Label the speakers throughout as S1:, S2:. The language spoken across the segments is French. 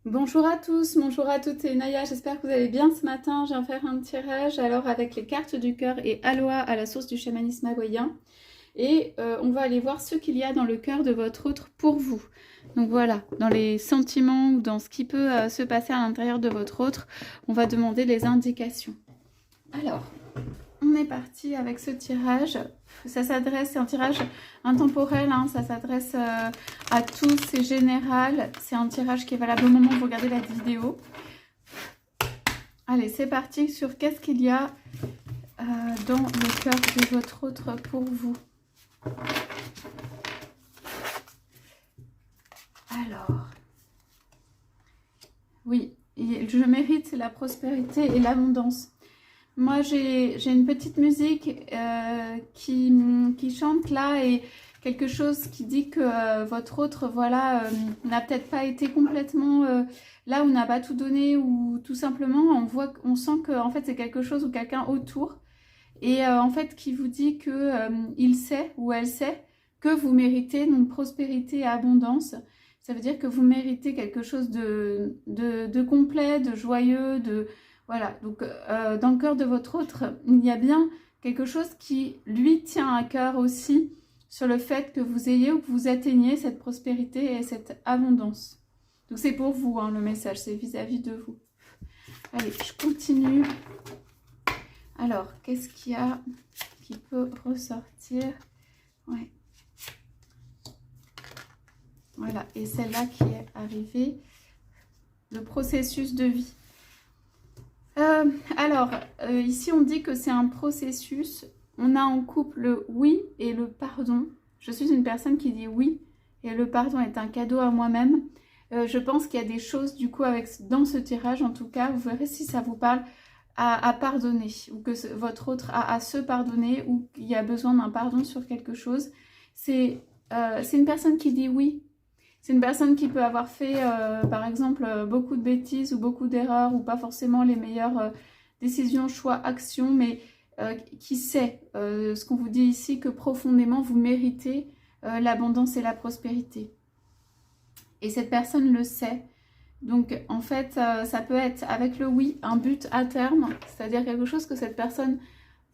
S1: Bonjour à tous, bonjour à toutes, c'est Naya, j'espère que vous allez bien ce matin. Je viens faire un tirage alors avec les cartes du cœur et Aloha à la source du chamanisme hawaïen. Et on va aller voir ce qu'il y a dans le cœur de votre autre pour vous. Donc voilà, dans les sentiments ou dans ce qui peut se passer à l'intérieur de votre autre, on va demander les indications. Alors, on est parti avec ce tirage. Ça s'adresse, c'est un tirage intemporel, hein, ça s'adresse à tous, c'est général. C'est un tirage qui est valable au moment où vous regardez la vidéo. Allez, c'est parti sur qu'est-ce qu'il y a dans le cœur de votre autre pour vous. Alors, oui, je mérite la prospérité et l'abondance. Moi, j'ai une petite musique qui chante là et quelque chose qui dit que votre autre, voilà, n'a peut-être pas été complètement là où n'a pas tout donné ou tout simplement, on sent que en fait c'est quelque chose ou quelqu'un autour et en fait qui vous dit que il sait ou elle sait que vous méritez donc prospérité et abondance. Ça veut dire que vous méritez quelque chose de complet, de joyeux, de voilà, donc dans le cœur de votre autre, il y a bien quelque chose qui lui tient à cœur aussi sur le fait que vous ayez ou que vous atteigniez cette prospérité et cette abondance. Donc c'est pour vous, hein, le message, c'est vis-à-vis de vous. Allez, je continue. Alors, qu'est-ce qu'il y a qui peut ressortir? Ouais. Voilà, et celle-là qui est arrivée, le processus de vie. Ici on dit que c'est un processus. On a en couple le oui et le pardon. Je suis une personne qui dit oui et le pardon est un cadeau à moi-même. Je pense qu'il y a des choses du coup dans ce tirage, en tout cas, vous verrez si ça vous parle, à pardonner ou que votre autre a à se pardonner ou qu'il y a besoin d'un pardon sur quelque chose. C'est une personne qui dit oui. C'est une personne qui peut avoir fait, par exemple, beaucoup de bêtises ou beaucoup d'erreurs ou pas forcément les meilleures décisions, choix, actions, mais qui sait ce qu'on vous dit ici, que profondément vous méritez l'abondance et la prospérité. Et cette personne le sait. Donc, en fait, ça peut être avec le oui un but à terme, c'est-à-dire quelque chose que cette personne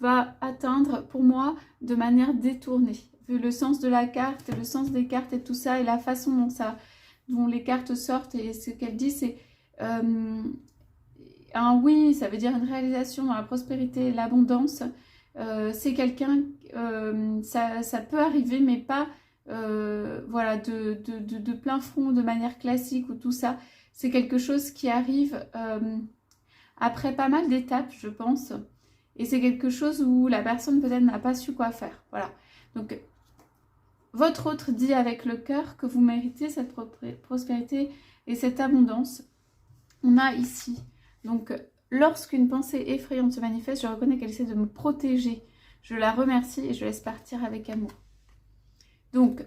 S1: va atteindre pour moi de manière détournée. Vu le sens de la carte, le sens des cartes et tout ça, et la façon dont les cartes sortent et ce qu'elle dit, c'est un oui, ça veut dire une réalisation dans la prospérité et l'abondance. C'est quelqu'un, ça peut arriver, mais pas voilà, de plein front, de manière classique ou tout ça. C'est quelque chose qui arrive après pas mal d'étapes, je pense. Et c'est quelque chose où la personne peut-être n'a pas su quoi faire. Voilà. Donc, votre autre dit avec le cœur que vous méritez cette prospérité et cette abondance. On a ici. Donc, lorsqu'une pensée effrayante se manifeste, je reconnais qu'elle essaie de me protéger. Je la remercie et je laisse partir avec amour. Donc,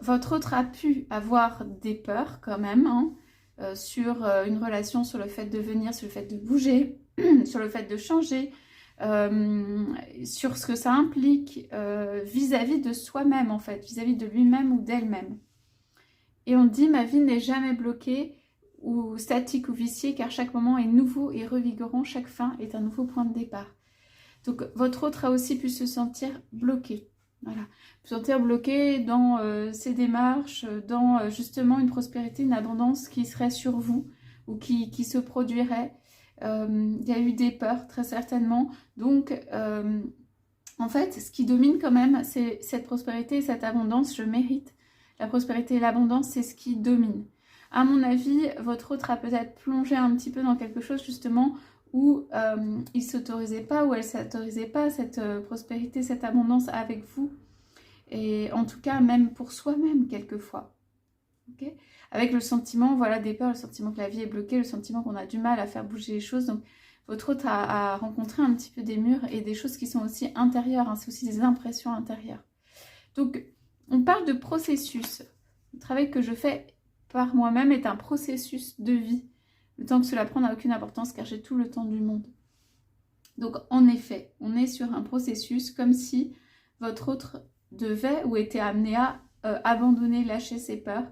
S1: votre autre a pu avoir des peurs quand même, hein, sur une relation, sur le fait de venir, sur le fait de bouger, sur le fait de changer, sur ce que ça implique vis-à-vis de soi-même en fait, vis-à-vis de lui-même ou d'elle-même. Et on dit ma vie n'est jamais bloquée ou statique ou viciée car chaque moment est nouveau et revigorant, chaque fin est un nouveau point de départ. Donc votre autre a aussi pu se sentir bloqué. Voilà, se sentir bloqué dans ses démarches, dans justement une prospérité, une abondance qui serait sur vous ou qui se produirait. Il y a eu des peurs très certainement. Donc en fait, ce qui domine quand même, c'est cette prospérité et cette abondance. Je mérite la prospérité et l'abondance, c'est ce qui domine. À mon avis, votre autre a peut-être plongé un petit peu dans quelque chose justement où il ne s'autorisait pas, où elle ne s'autorisait pas cette prospérité, cette abondance avec vous. Et en tout cas, même pour soi-même, quelquefois. Okay, avec le sentiment, voilà, des peurs, le sentiment que la vie est bloquée, le sentiment qu'on a du mal à faire bouger les choses. Donc, votre autre a rencontré un petit peu des murs et des choses qui sont aussi intérieures. Hein, c'est aussi des impressions intérieures. Donc, on parle de processus. Le travail que je fais par moi-même est un processus de vie. Le temps que cela prend n'a aucune importance car j'ai tout le temps du monde. Donc, en effet, on est sur un processus comme si votre autre devait ou était amené à abandonner, lâcher ses peurs,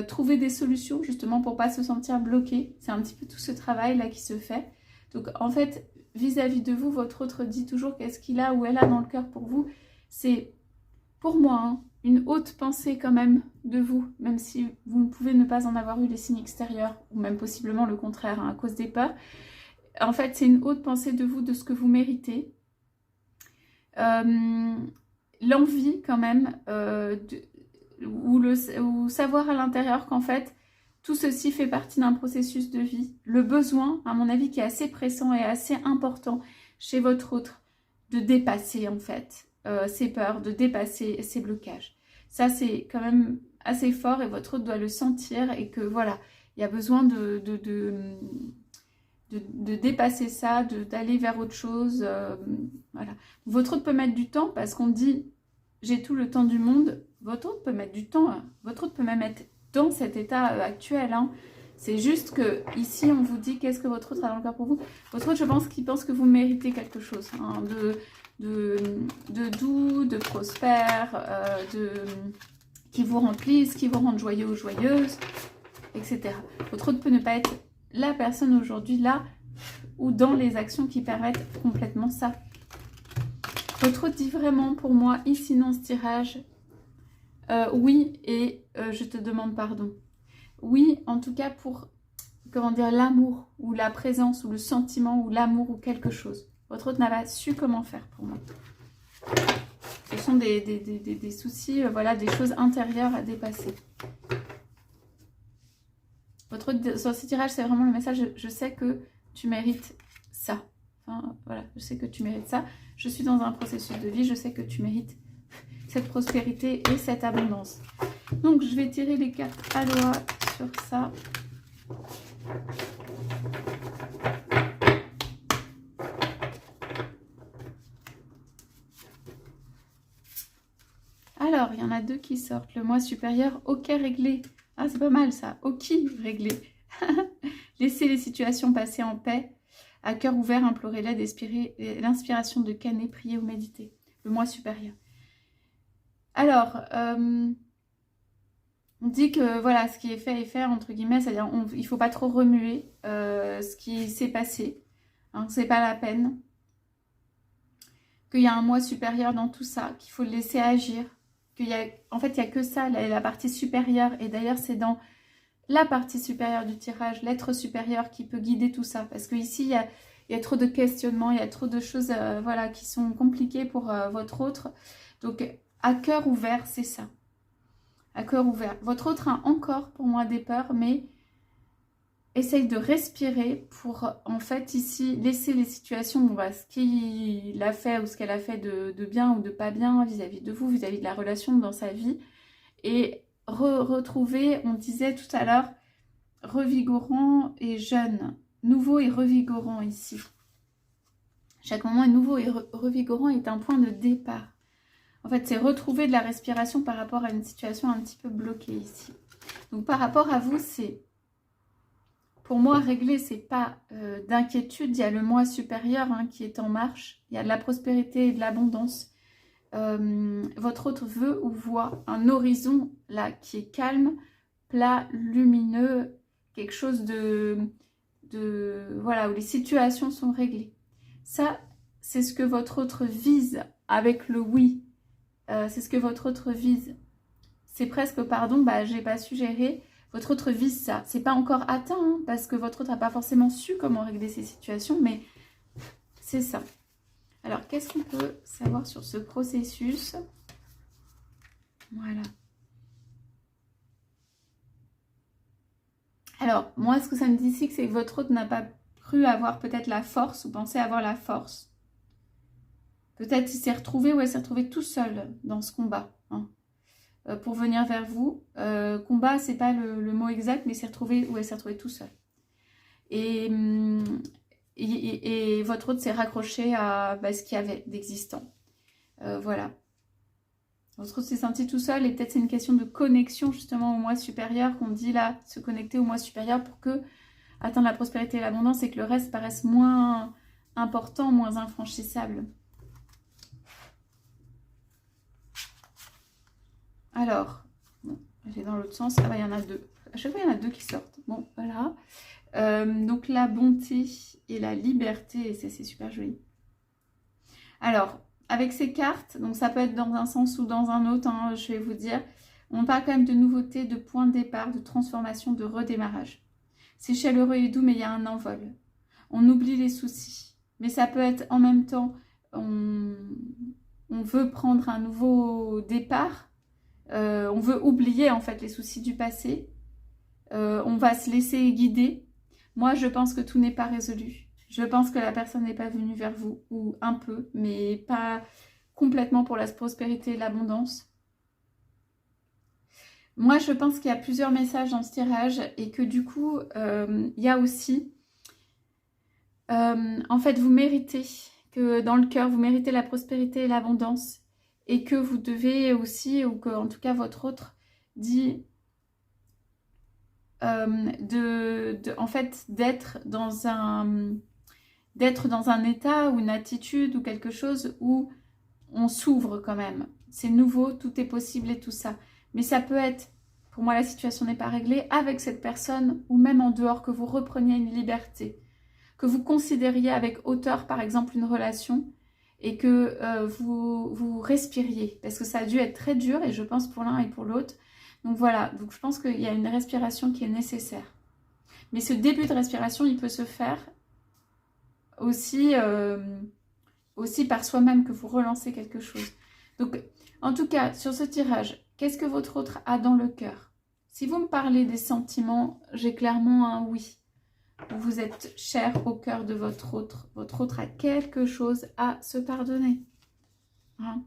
S1: trouver des solutions justement pour pas se sentir bloqué. C'est un petit peu tout ce travail-là qui se fait. Donc en fait, vis-à-vis de vous, votre autre dit toujours qu'est-ce qu'il a ou elle a dans le cœur pour vous. C'est, pour moi, hein, une haute pensée quand même de vous, même si vous ne pouvez ne pas en avoir eu les signes extérieurs, ou même possiblement le contraire, hein, à cause des peurs. En fait, c'est une haute pensée de vous, de ce que vous méritez. L'envie quand même, ou savoir à l'intérieur qu'en fait, tout ceci fait partie d'un processus de vie. Le besoin, à mon avis, qui est assez pressant et assez important chez votre autre, de dépasser en fait ses peurs, de dépasser ses blocages. Ça, c'est quand même assez fort et votre autre doit le sentir et que voilà, il y a besoin de dépasser ça, d'aller vers autre chose. Voilà. Votre autre peut mettre du temps parce qu'on dit j'ai tout le temps du monde. Votre autre peut mettre du temps. Hein. Votre autre peut même être dans cet état actuel. Hein. C'est juste que ici on vous dit qu'est-ce que votre autre a dans le cœur pour vous. Votre autre, je pense qu'il pense que vous méritez quelque chose. Hein, de doux, de prospère, qui vous remplissent, qui vous rendent joyeux ou joyeuse, etc. Votre autre peut ne pas être la personne aujourd'hui là ou dans les actions qui permettent complètement ça. Votre autre dit vraiment pour moi ici dans ce tirage oui et je te demande pardon. Oui en tout cas pour comment dire l'amour ou la présence ou le sentiment ou l'amour ou quelque chose. Votre autre n'a pas su comment faire pour moi. Ce sont des soucis, voilà, des choses intérieures à dépasser. Votre autre, sur ce tirage, c'est vraiment le message, je sais que tu mérites ça. Enfin, voilà, je sais que tu mérites ça. Je suis dans un processus de vie, je sais que tu mérites cette prospérité et cette abondance. Donc, je vais tirer les cartes à loi sur ça. Alors, il y en a deux qui sortent. Le moi supérieur, ok réglé. Ah, c'est pas mal ça. Ok réglé. Laissez les situations passer en paix. À cœur ouvert, implorez l'aide, l'inspiration de Canet, prier ou méditer. Le moi supérieur. Alors, on dit que voilà, ce qui est fait, entre guillemets, c'est-à-dire il ne faut pas trop remuer ce qui s'est passé. Hein, c'est pas la peine. Qu'il y a un moi supérieur dans tout ça, qu'il faut le laisser agir. En fait, il n'y a que ça, la partie supérieure. Et d'ailleurs, c'est dans la partie supérieure du tirage, l'être supérieur qui peut guider tout ça. Parce qu'ici, il y a trop de questionnements, il y a trop de choses voilà, qui sont compliquées pour votre autre. Donc, à cœur ouvert, c'est ça. À cœur ouvert. Votre autre a encore, pour moi, des peurs, mais essaye de respirer pour, en fait, ici, laisser les situations, ce qu'il a fait ou ce qu'elle a fait de bien ou de pas bien vis-à-vis de vous, vis-à-vis de la relation dans sa vie. Et retrouver, on disait tout à l'heure, revigorant et jeune. Nouveau et revigorant ici. Chaque moment est nouveau et revigorant est un point de départ. En fait, c'est retrouver de la respiration par rapport à une situation un petit peu bloquée ici. Donc, par rapport à vous, c'est... Pour moi, régler, c'est pas d'inquiétude. Il y a le moi supérieur hein, qui est en marche. Il y a de la prospérité et de l'abondance. Votre autre veut ou voit un horizon là qui est calme, plat, lumineux, quelque chose voilà, où les situations sont réglées. Ça, c'est ce que votre autre vise avec le oui. C'est ce que votre autre vise. C'est presque, pardon, j'ai pas su gérer. Votre autre vise ça. C'est pas encore atteint, hein, parce que votre autre n'a pas forcément su comment régler ces situations, mais c'est ça. Alors, qu'est-ce qu'on peut savoir sur ce processus? Voilà. Alors, moi, ce que ça me dit ici, c'est que votre autre n'a pas cru avoir peut-être la force, ou pensait avoir la force. Peut-être il s'est retrouvé ou elle s'est retrouvée tout seul dans ce combat. Hein. Pour venir vers vous. Combat, c'est pas le mot exact, mais s'est retrouvé ou elle s'est retrouvée tout seul. Et votre autre s'est raccroché à ce qu'il y avait d'existant. Voilà. Votre autre s'est senti tout seul et peut-être c'est une question de connexion justement au moi supérieur qu'on dit là, se connecter au moi supérieur pour que atteindre la prospérité et l'abondance et que le reste paraisse moins important, moins infranchissable. Alors, J'ai dans l'autre sens. Ah bah, il y en a deux. À chaque fois, il y en a deux qui sortent. Bon, voilà. Donc, la bonté et la liberté. Et c'est super joli. Alors, avec ces cartes, donc ça peut être dans un sens ou dans un autre, hein, je vais vous dire. On parle quand même de nouveauté, de point de départ, de transformation, de redémarrage. C'est chaleureux et doux, mais il y a un envol. On oublie les soucis. Mais ça peut être en même temps, on veut prendre un nouveau départ. On veut oublier en fait les soucis du passé. On va se laisser guider. Moi, je pense que tout n'est pas résolu. Je pense que la personne n'est pas venue vers vous, ou un peu, mais pas complètement pour la prospérité et l'abondance. Moi, je pense qu'il y a plusieurs messages dans ce tirage et que du coup, il y a aussi, en fait, vous méritez, que dans le cœur, vous méritez la prospérité et l'abondance et que vous devez aussi, ou que en tout cas votre autre dit, en fait, d'être dans un état ou une attitude ou quelque chose où on s'ouvre quand même. C'est nouveau, tout est possible et tout ça. Mais ça peut être, pour moi la situation n'est pas réglée, avec cette personne ou même en dehors, que vous repreniez une liberté, que vous considériez avec hauteur par exemple une relation et que vous respiriez. Parce que ça a dû être très dur et je pense pour l'un et pour l'autre. Donc voilà, donc je pense qu'il y a une respiration qui est nécessaire. Mais ce début de respiration, il peut se faire aussi, aussi par soi-même, que vous relancez quelque chose. Donc, en tout cas, sur ce tirage, qu'est-ce que votre autre a dans le cœur? Si vous me parlez des sentiments, j'ai clairement un oui. Vous êtes cher au cœur de votre autre. Votre autre a quelque chose à se pardonner. Hein?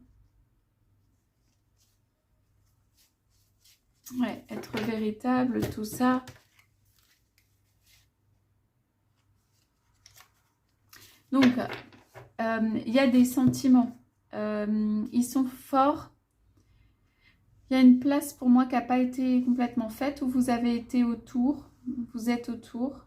S1: Ouais, être véritable, tout ça. Donc, il y a des sentiments. Ils sont forts. Il y a une place pour moi qui n'a pas été complètement faite, où vous avez été autour. Vous êtes autour.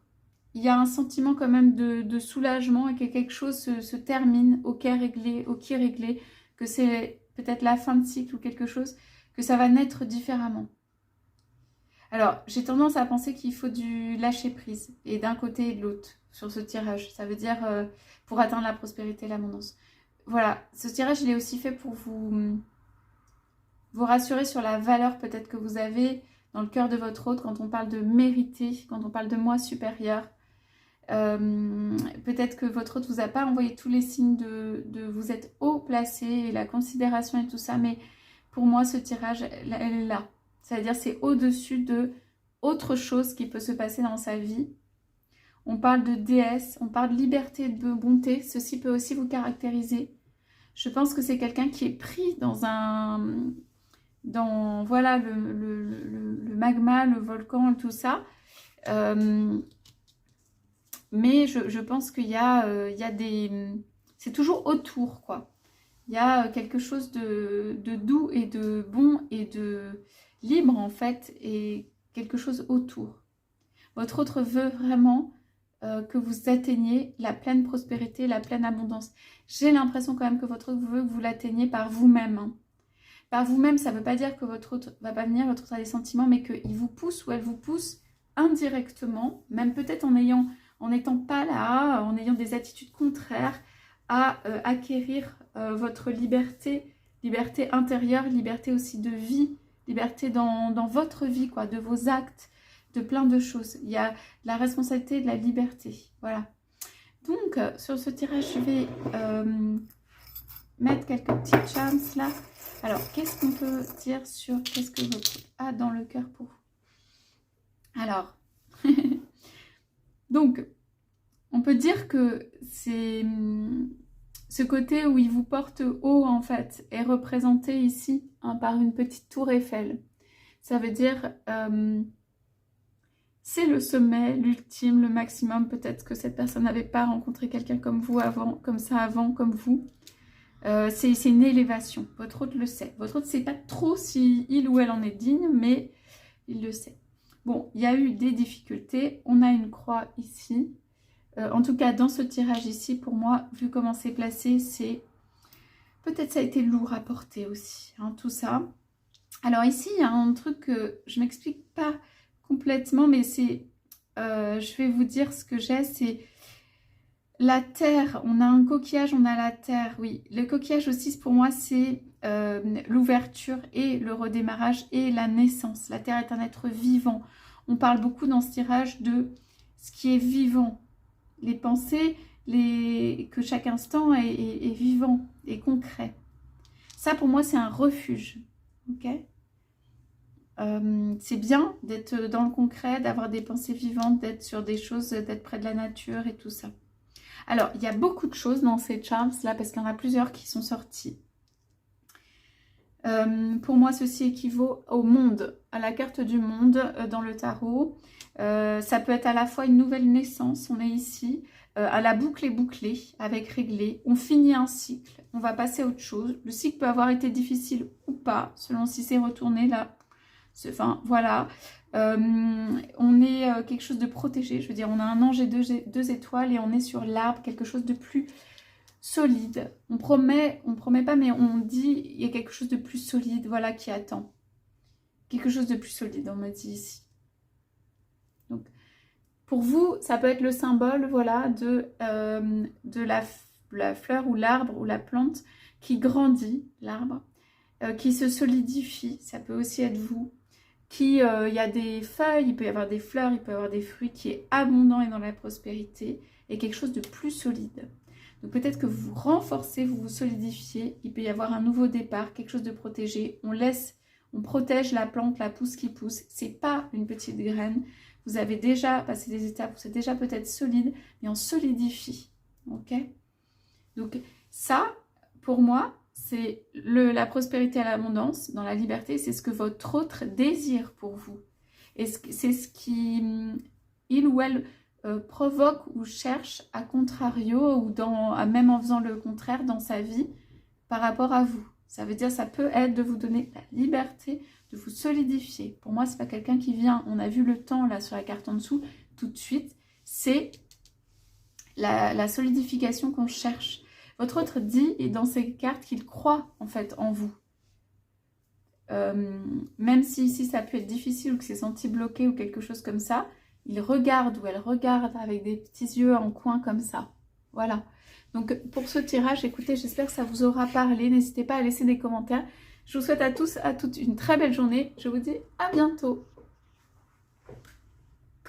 S1: Il y a un sentiment quand même de soulagement et que quelque chose se termine au qui réglé, que c'est peut-être la fin de cycle ou quelque chose, que ça va naître différemment. Alors, j'ai tendance à penser qu'il faut du lâcher-prise, et d'un côté et de l'autre, sur ce tirage. Ça veut dire pour atteindre la prospérité et l'abondance. Voilà, ce tirage, il est aussi fait pour vous rassurer sur la valeur peut-être que vous avez dans le cœur de votre autre, quand on parle de mériter, quand on parle de moi supérieur. Peut-être que votre autre ne vous a pas envoyé tous les signes de vous êtes haut placé, et la considération et tout ça, mais pour moi, ce tirage, elle est là. C'est-à-dire c'est au-dessus de autre chose qui peut se passer dans sa vie. On parle de déesse, on parle de liberté et de bonté. Ceci peut aussi vous caractériser. Je pense que c'est quelqu'un qui est pris dans voilà, le magma, le volcan, tout ça. Mais je pense qu'il y a des... C'est toujours autour, quoi. Il y a quelque chose de doux et de bon et de libre, en fait, et quelque chose autour. Votre autre veut vraiment que vous atteigniez la pleine prospérité, la pleine abondance. J'ai l'impression quand même que votre autre veut que vous l'atteigniez par vous-même. Hein. Par vous-même, ça ne veut pas dire que votre autre ne va pas venir, votre autre a des sentiments, mais qu'il vous pousse ou elle vous pousse indirectement, même peut-être en n'étant pas là, en ayant des attitudes contraires, à acquérir votre liberté, liberté intérieure, liberté aussi de vie, liberté dans votre vie, quoi, de vos actes, de plein de choses. Il y a la responsabilité et de la liberté, voilà. Donc, sur ce tirage, je vais mettre quelques petits charms là. Alors, qu'est-ce qu'on peut dire sur qu'est-ce que votre a dans le cœur pour vous? Alors, donc, on peut dire que c'est ce côté où il vous porte haut, en fait, est représenté ici hein, par une petite tour Eiffel. Ça veut dire, c'est le sommet, l'ultime, le maximum. Peut-être que cette personne n'avait pas rencontré quelqu'un comme vous avant, comme ça avant, comme vous. C'est une élévation. Votre autre le sait. Votre autre ne sait pas trop si il ou elle en est digne, mais il le sait. Bon, il y a eu des difficultés. On a une croix ici. En tout cas, dans ce tirage ici, pour moi, vu comment c'est placé, c'est... Peut-être ça a été lourd à porter aussi, hein, tout ça. Alors ici, il y a un truc que je m'explique pas complètement, mais c'est... je vais vous dire ce que j'ai, c'est la terre. On a un coquillage, on a la terre, oui. Le coquillage aussi, pour moi, c'est l'ouverture et le redémarrage et la naissance. La terre est un être vivant. On parle beaucoup dans ce tirage de ce qui est vivant. Les pensées, que chaque instant est vivant et concret. Ça, pour moi, c'est un refuge. Ok ? C'est bien d'être dans le concret, d'avoir des pensées vivantes, d'être sur des choses, d'être près de la nature et tout ça. Alors, il y a beaucoup de choses dans ces charms là, parce qu'il y en a plusieurs qui sont sortis. Pour moi, ceci équivaut au monde, à la carte du monde dans le tarot. Ça peut être à la fois une nouvelle naissance, on est ici, à la boucle est bouclée, avec réglé. On finit un cycle, on va passer à autre chose. Le cycle peut avoir été difficile ou pas, selon si c'est retourné là. Enfin, voilà. On est quelque chose de protégé. Je veux dire, on a un ange et deux étoiles et on est sur l'arbre, quelque chose de plus solide. On promet pas, mais on dit il y a quelque chose de plus solide, voilà, qui attend. Quelque chose de plus solide, on me dit ici. Donc, pour vous, ça peut être le symbole, voilà, de la fleur ou l'arbre ou la plante qui grandit, l'arbre, qui se solidifie. Ça peut aussi être vous. Il y a des feuilles, il peut y avoir des fleurs, il peut y avoir des fruits qui est abondant et dans la prospérité et quelque chose de plus solide. Donc peut-être que vous vous renforcez, vous vous solidifiez, il peut y avoir un nouveau départ, quelque chose de protégé. On protège la plante, la pousse qui pousse. C'est pas une petite graine. Vous avez déjà passé des étapes, vous êtes déjà peut-être solide, mais on solidifie. Ok ? Donc ça, pour moi, c'est la prospérité à l'abondance, dans la liberté, c'est ce que votre autre désire pour vous. Et c'est ce qui, il ou elle, provoque ou cherche à contrario, ou même en faisant le contraire dans sa vie par rapport à vous. Ça veut dire, ça peut être de vous donner la liberté, de vous solidifier. Pour moi, c'est pas quelqu'un qui vient, on a vu le temps là sur la carte en dessous, tout de suite, c'est la solidification qu'on cherche. Votre autre dit, et dans ces cartes, qu'il croit en fait en vous. Même si ici ça peut être difficile ou que c'est senti bloqué ou quelque chose comme ça, il regarde ou elle regarde avec des petits yeux en coin comme ça. Voilà. Donc pour ce tirage, écoutez, j'espère que ça vous aura parlé. N'hésitez pas à laisser des commentaires. Je vous souhaite à tous, à toutes une très belle journée. Je vous dis à bientôt.